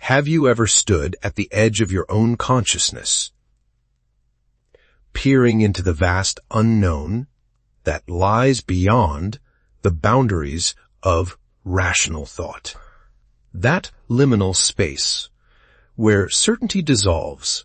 Have you ever stood at the edge of your own consciousness, peering into the vast unknown that lies beyond the boundaries of rational thought? That liminal space, where certainty dissolves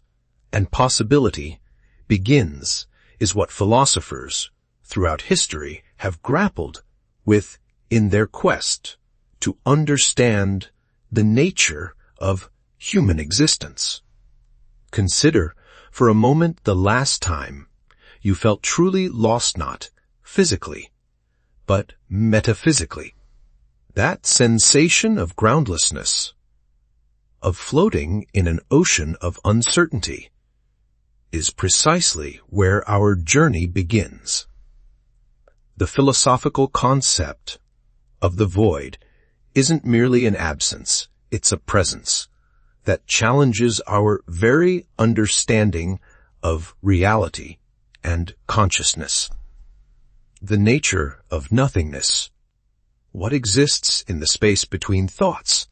and possibility begins, is what philosophers throughout history have grappled with in their quest to understand the nature of human existence. Consider for a moment the last time you felt truly lost, not physically, but metaphysically. That sensation of groundlessness, of floating in an ocean of uncertainty, is precisely where our journey begins. The philosophical concept of the void isn't merely an absence, it's a presence that challenges our very understanding of reality and consciousness. The nature of nothingness. What exists in the space between thoughts?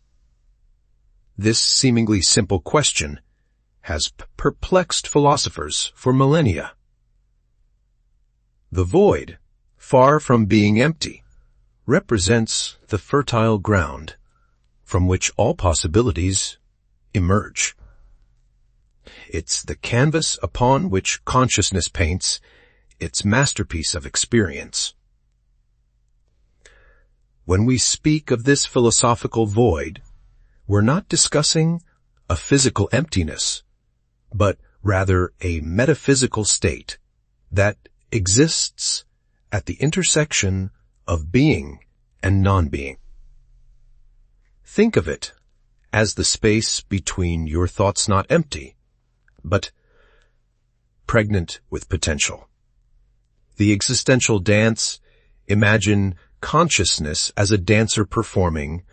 This seemingly simple question has perplexed philosophers for millennia. The void, far from being empty, represents the fertile ground from which all possibilities emerge. It's the canvas upon which consciousness paints its masterpiece of experience. When we speak of this philosophical void, we're not discussing a physical emptiness, but rather a metaphysical state that exists at the intersection of being and non-being. Think of it as the space between your thoughts, not empty, but pregnant with potential. The existential dance, imagine consciousness as a dancer performing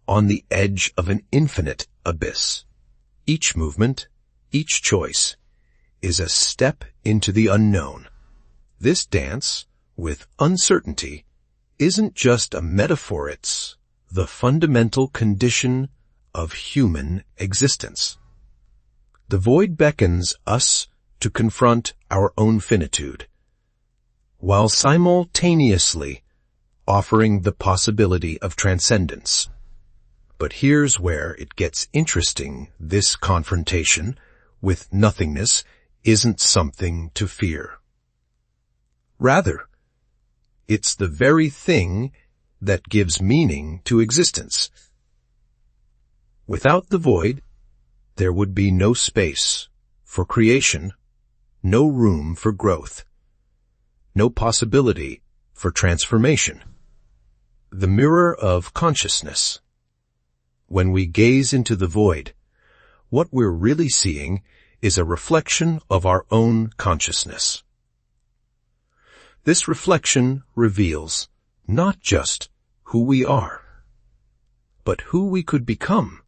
on the edge of an infinite abyss. Each movement, each choice, is a step into the unknown. This dance with uncertainty isn't just a metaphor, it's the fundamental condition of human existence. The void beckons us to confront our own finitude, while simultaneously offering the possibility of transcendence. But here's where it gets interesting. This confrontation with nothingness isn't something to fear. Rather, it's the very thing that gives meaning to existence. Without the void, there would be no space for creation, no room for growth, no possibility for transformation. The mirror of consciousness. When we gaze into the void, what we're really seeing is a reflection of our own consciousness. This reflection reveals not just who we are, but who we could become.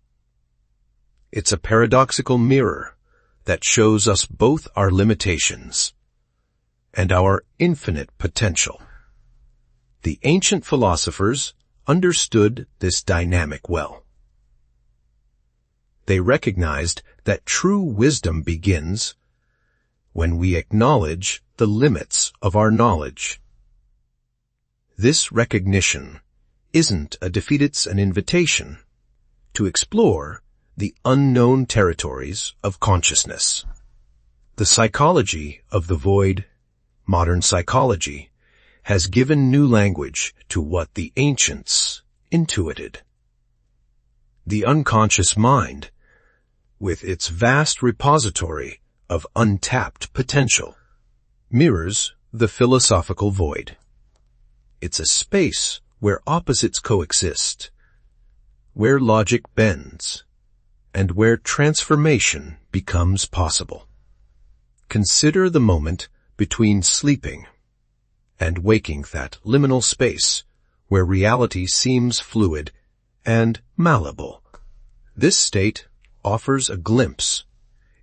It's a paradoxical mirror that shows us both our limitations and our infinite potential. The ancient philosophers understood this dynamic well. They recognized that true wisdom begins when we acknowledge the limits of our knowledge. This recognition isn't a defeat, it's an invitation to explore the unknown territories of consciousness. The psychology of the void, modern psychology, has given new language to what the ancients intuited. The unconscious mind, with its vast repository of untapped potential, mirrors the philosophical void. It's a space where opposites coexist, where logic bends, and where transformation becomes possible. Consider the moment between sleeping and waking, that liminal space where reality seems fluid and malleable. This state offers a glimpse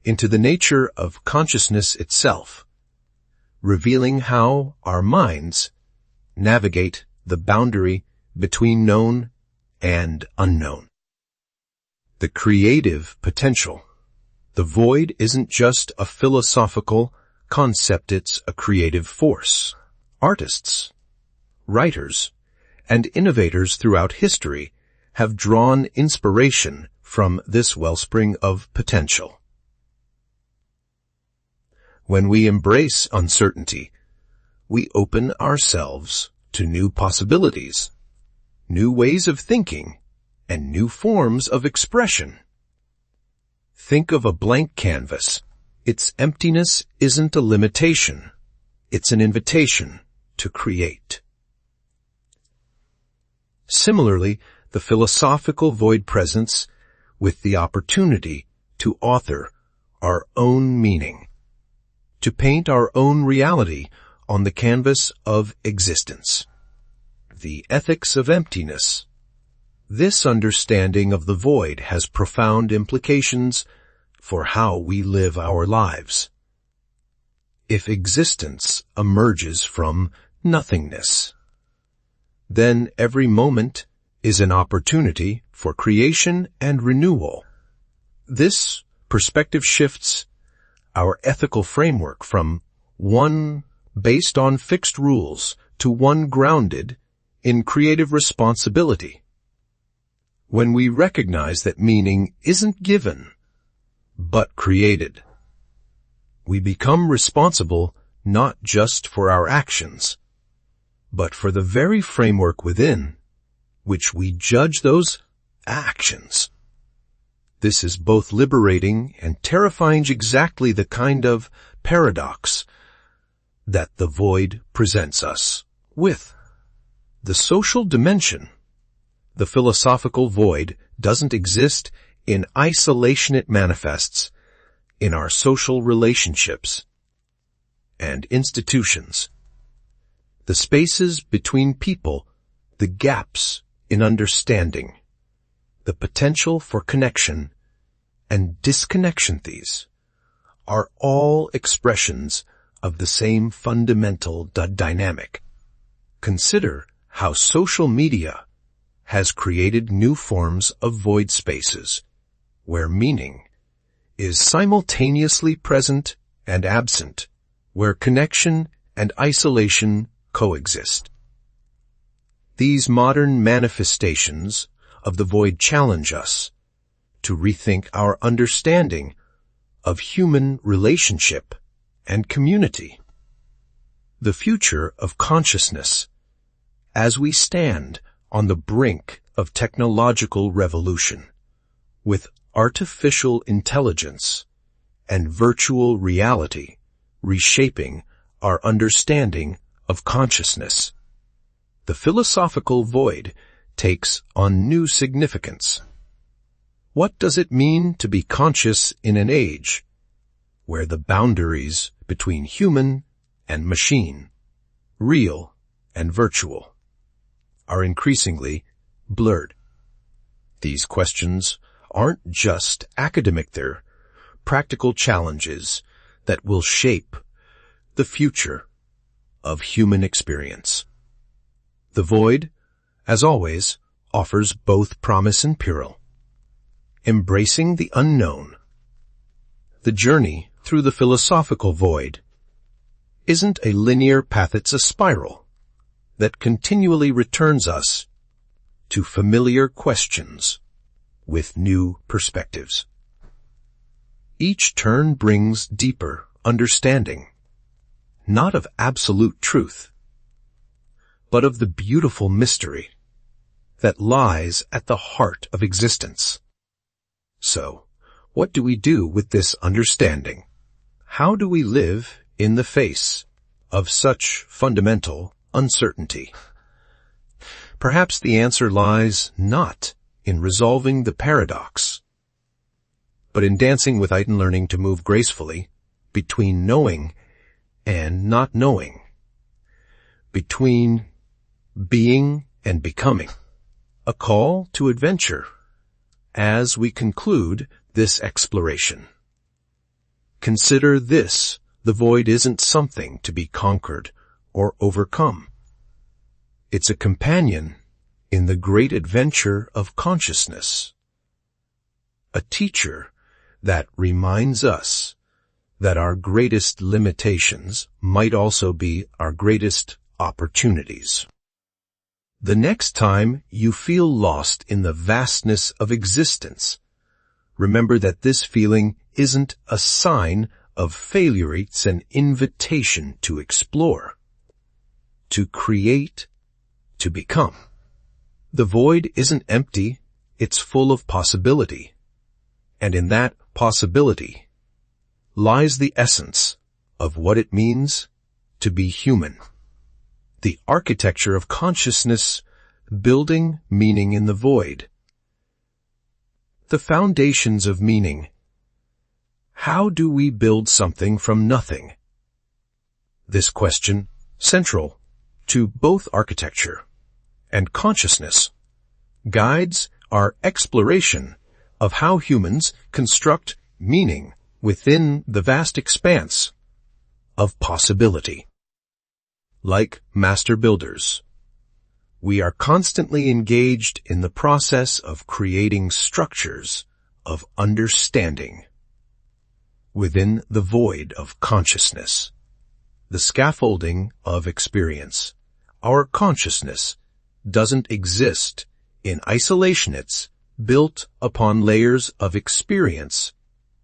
into the nature of consciousness itself, revealing how our minds navigate the boundary between known and unknown. The creative potential. The void isn't just a philosophical concept, it's a creative force. Artists, writers, and innovators throughout history have drawn inspiration from this wellspring of potential. When we embrace uncertainty, we open ourselves to new possibilities, new ways of thinking, and new forms of expression. Think of a blank canvas. Its emptiness isn't a limitation. It's an invitation to create. Similarly, the philosophical void presents with the opportunity to author our own meaning, to paint our own reality on the canvas of existence. The ethics of emptiness. This understanding of the void has profound implications for how we live our lives. If existence emerges from nothingness, then every moment is an opportunity for creation and renewal. This perspective shifts our ethical framework from one based on fixed rules to one grounded in creative responsibility. When we recognize that meaning isn't given, but created, we become responsible not just for our actions, but for the very framework within which we judge those actions. This is both liberating and terrifying, exactly the kind of paradox that the void presents us with. The social dimension. The philosophical void doesn't exist in isolation. It manifests in our social relationships and institutions. The spaces between people, the gaps in understanding, the potential for connection and disconnection, these are all expressions of the same fundamental dynamic. Consider how social media has created new forms of void spaces, where meaning is simultaneously present and absent, where connection and isolation coexist. These modern manifestations of the void challenge us to rethink our understanding of human relationship and community. The future of consciousness, as we stand on the brink of technological revolution, with artificial intelligence and virtual reality reshaping our understanding of consciousness. The philosophical void takes on new significance. What does it mean to be conscious in an age where the boundaries between human and machine, real and virtual, are increasingly blurred? These questions aren't just academic, they're practical challenges that will shape the future of human experience. The void, as always, offers both promise and peril. Embracing the unknown. The journey through the philosophical void isn't a linear path, it's a spiral that continually returns us to familiar questions with new perspectives. Each turn brings deeper understanding, not of absolute truth, but of the beautiful mystery that lies at the heart of existence. So, what do we do with this understanding? How do we live in the face of such fundamental uncertainty? Perhaps the answer lies not in resolving the paradox, but in dancing with it and learning to move gracefully between knowing and not knowing, between being and becoming. A call to adventure as we conclude this exploration. Consider this: the void isn't something to be conquered or overcome. It's a companion in the great adventure of consciousness. a teacher that reminds us that our greatest limitations might also be our greatest opportunities. The next time you feel lost in the vastness of existence, remember that this feeling isn't a sign of failure, it's an invitation to explore, to create, to become. The void isn't empty, it's full of possibility. And in that possibility lies the essence of what it means to be human. The architecture of consciousness, building meaning in the void. The foundations of meaning. How do we build something from nothing? This question, central to both architecture and consciousness, guides our exploration of how humans construct meaning within the vast expanse of possibility. Like master builders, we are constantly engaged in the process of creating structures of understanding within the void of consciousness, the scaffolding of experience. Our consciousness doesn't exist in isolation. It's built upon layers of experience,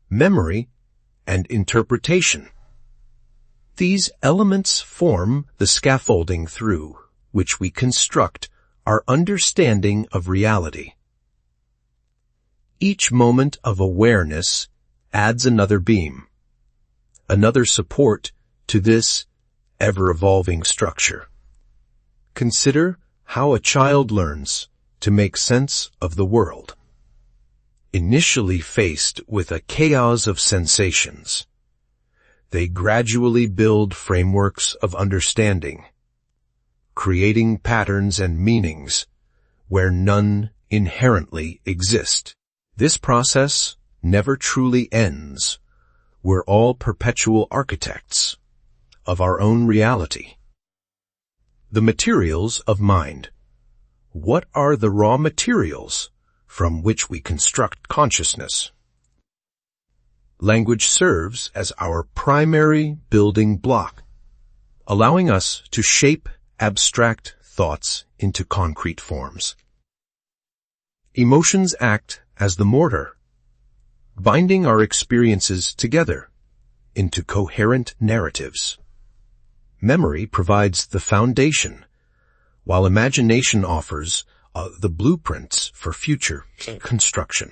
memory, and interpretation. These elements form the scaffolding through which we construct our understanding of reality. Each moment of awareness adds another beam, another support to this ever-evolving structure. Consider how a child learns to make sense of the world. Initially faced with a chaos of sensations, they gradually build frameworks of understanding, creating patterns and meanings where none inherently exist. This process never truly ends. We're all perpetual architects of our own reality. The materials of mind. What are the raw materials from which we construct consciousness? Language serves as our primary building block, allowing us to shape abstract thoughts into concrete forms. Emotions act as the mortar, binding our experiences together into coherent narratives. Memory provides the foundation, while imagination offers the blueprints for future construction.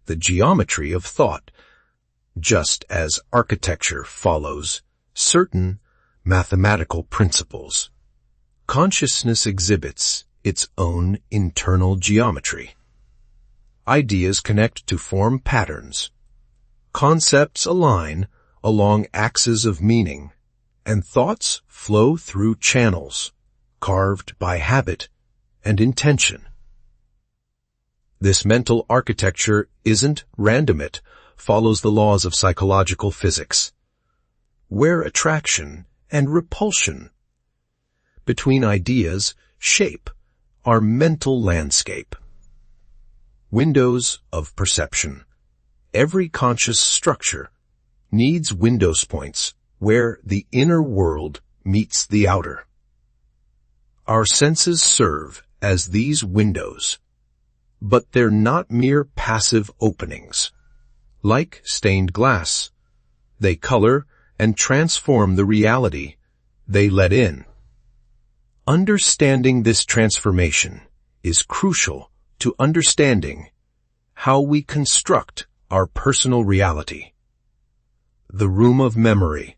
The geometry of thought. Just as architecture follows certain mathematical principles, consciousness exhibits its own internal geometry. Ideas connect to form patterns. Concepts align along axes of meaning, and thoughts flow through channels carved by habit and intention. This mental architecture isn't random. It follows the laws of psychological physics, where attraction and repulsion between ideas shape our mental landscape. Windows of perception. Every conscious structure needs windows points where the inner world meets the outer. Our senses serve as these windows, but they're not mere passive openings. Like stained glass, they color and transform the reality they let in. Understanding this transformation is crucial to understanding how we construct our personal reality. The room of memory.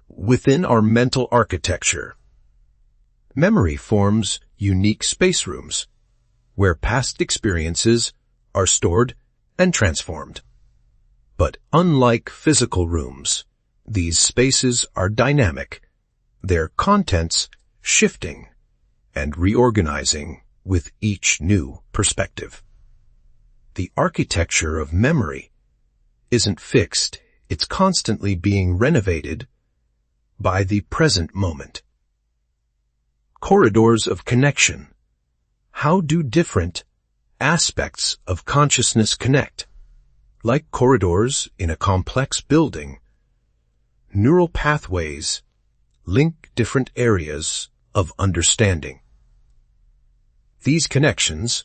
Within our mental architecture, memory forms unique space rooms where past experiences are stored and transformed. But unlike physical rooms, these spaces are dynamic, their contents shifting and reorganizing with each new perspective. The architecture of memory isn't fixed, it's constantly being renovated by the present moment. Corridors of connection. How do different aspects of consciousness connect. Like corridors in a complex building, neural pathways link different areas of understanding. These connections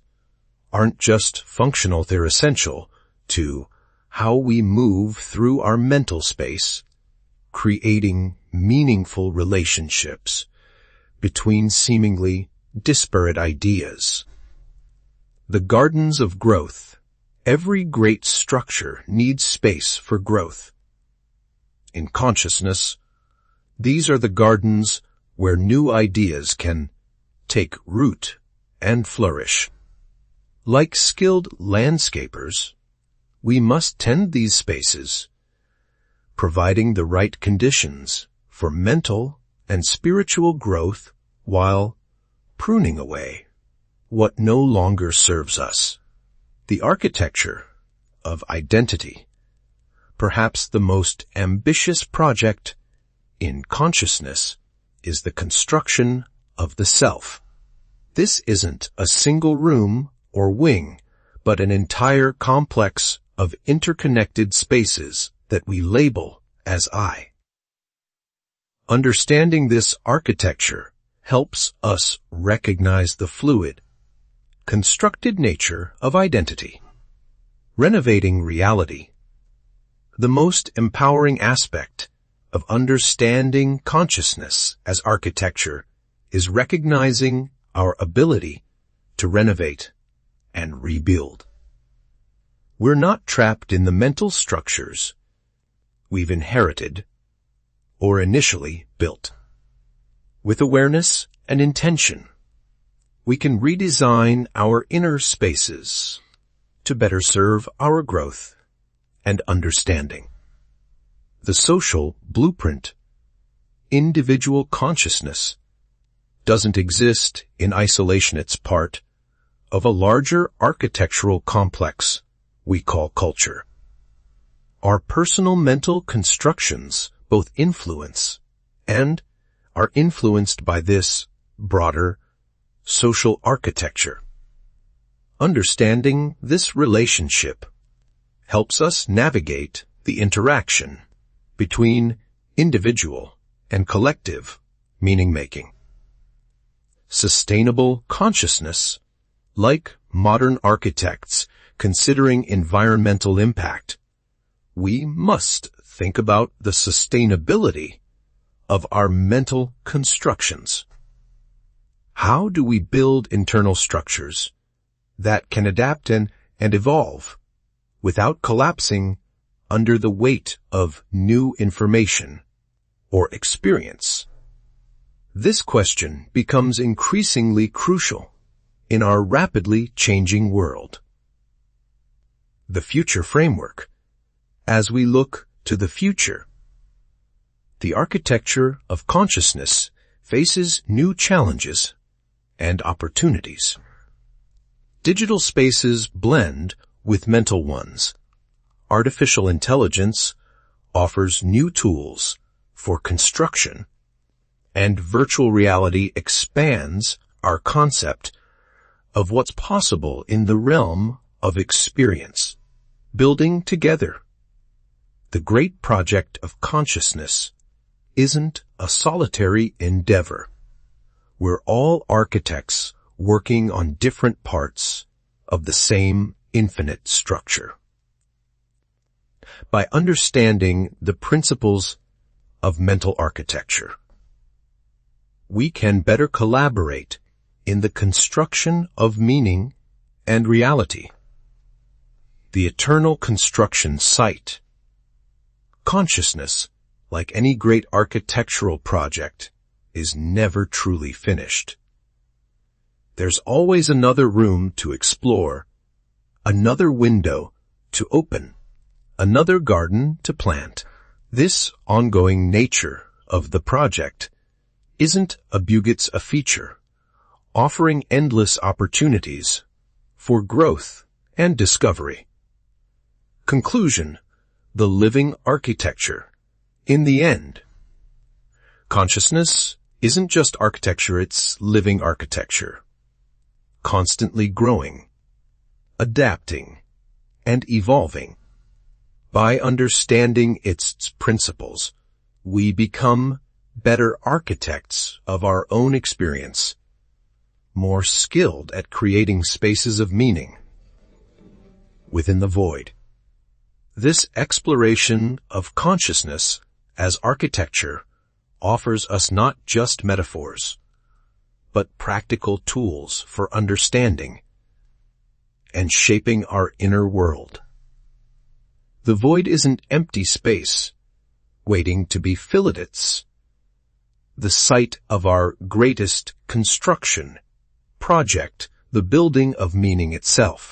aren't just functional, they're essential to how we move through our mental space, creating meaningful relationships between seemingly disparate ideas. The gardens of growth. Every great structure needs space for growth. In consciousness, these are the gardens where new ideas can take root and flourish. Like skilled landscapers, we must tend these spaces, providing the right conditions for mental and spiritual growth while pruning away what no longer serves us. The architecture of identity, perhaps the most ambitious project in consciousness, is the construction of the self. This isn't a single room or wing, but an entire complex of interconnected spaces that we label as I. Understanding this architecture helps us recognize the fluid, constructed nature of identity. Renovating reality. The most empowering aspect of understanding consciousness as architecture is recognizing our ability to renovate and rebuild. We're not trapped in the mental structures we've inherited or initially built. With awareness and intention, we can redesign our inner spaces to better serve our growth and understanding. The social blueprint. Individual consciousness doesn't exist in isolation. It's part of a larger architectural complex we call culture. Our personal mental constructions both influence and are influenced by this broader social architecture. Understanding this relationship helps us navigate the interaction between individual and collective meaning-making. Sustainable consciousness. Like modern architects considering environmental impact, we must think about the sustainability of our mental constructions. How do we build internal structures that can adapt and evolve without collapsing under the weight of new information or experience? This question becomes increasingly crucial in our rapidly changing world. The future framework. As we look to the future, the architecture of consciousness faces new challenges and opportunities. Digital spaces blend with mental ones. Artificial intelligence offers new tools for construction, and virtual reality expands our concept of what's possible in the realm of experience. Building together. The great project of consciousness isn't a solitary endeavor. We're all architects working on different parts of the same infinite structure. By understanding the principles of mental architecture, we can better collaborate in the construction of meaning and reality. The eternal construction site. Consciousness, like any great architectural project, is never truly finished. There's always another room to explore, another window to open, another garden to plant. This ongoing nature of the project isn't a bug, it's a feature, offering endless opportunities for growth and discovery. Conclusion. The living architecture. In the end, consciousness isn't just architecture, it's living architecture, constantly growing, adapting, and evolving. By understanding its principles, we become better architects of our own experience, more skilled at creating spaces of meaning within the void. This exploration of consciousness as architecture offers us not just metaphors, but practical tools for understanding and shaping our inner world. The void isn't empty space, waiting to be filled. It's the site of our greatest construction project, the building of meaning itself.